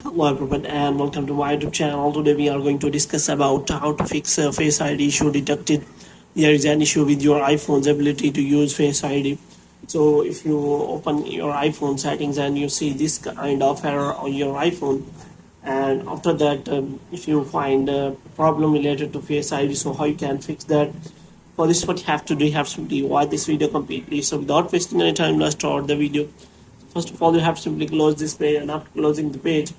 Hello everyone and welcome to my YouTube channel. Today we are going to discuss about how to fix a Face ID issue detected. There is an issue with your iPhone's ability to use Face ID. So if you open your iPhone settings and you see this kind of error on your iPhone, and after that if you find a problem related to Face ID, so how you can fix that. For this, what you have to do, you have to simply watch this video completely. So without wasting any time, let's start the video. First of all, you have to simply close this page, and after closing the page,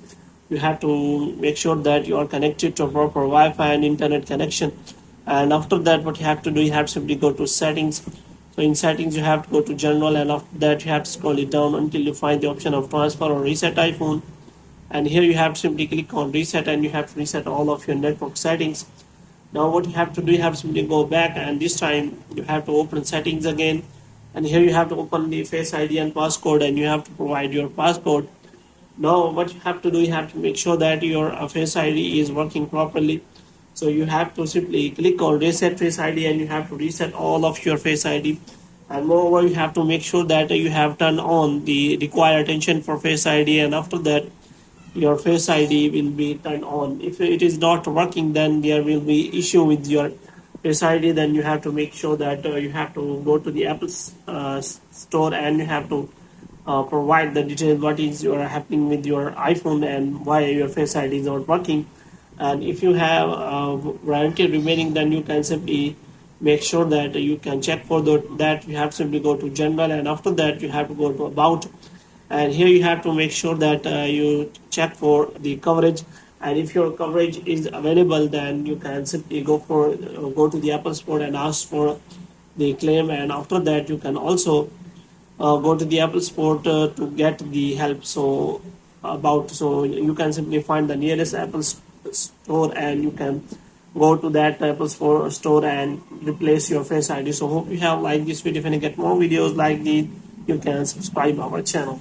you have to make sure that you are connected to a proper Wi-Fi and internet connection. And after that, what you have to do, you have to simply go to settings. So in settings, you have to go to general, and after that, you have to scroll it down until you find the option of transfer or reset iPhone. And here you have to simply click on reset, and you have to reset all of your network settings. Now what you have to do, you have to simply go back, and this time you have to open settings again, and here you have to open the Face ID and passcode, and you have to provide your passcode. Now what you have to do, you have to make sure that your Face ID is working properly. So you have to simply click on reset Face ID, and you have to reset all of your Face ID. And moreover, you have to make sure that you have turned on the require attention for Face ID, and after that your Face ID will be turned on. If it is not working, then there will be issue with your Face ID. Then you have to make sure that you have to go to the Apple store, and you have to provide the details what is happening with your iPhone and why your Face ID is not working. And if you have warranty remaining, then you can simply make sure that you can check for that. You have to simply go to general, and after that you have to go to about, and here you have to make sure that you check for the coverage. And if your coverage is available, then you can simply go to the Apple store and ask for the claim. And after that, you can also go to the Apple store to get the help. So you can simply find the nearest Apple store, and you can go to that Apple store and replace your Face ID. So hope you have liked this video. If you get more videos like this, you can subscribe our channel.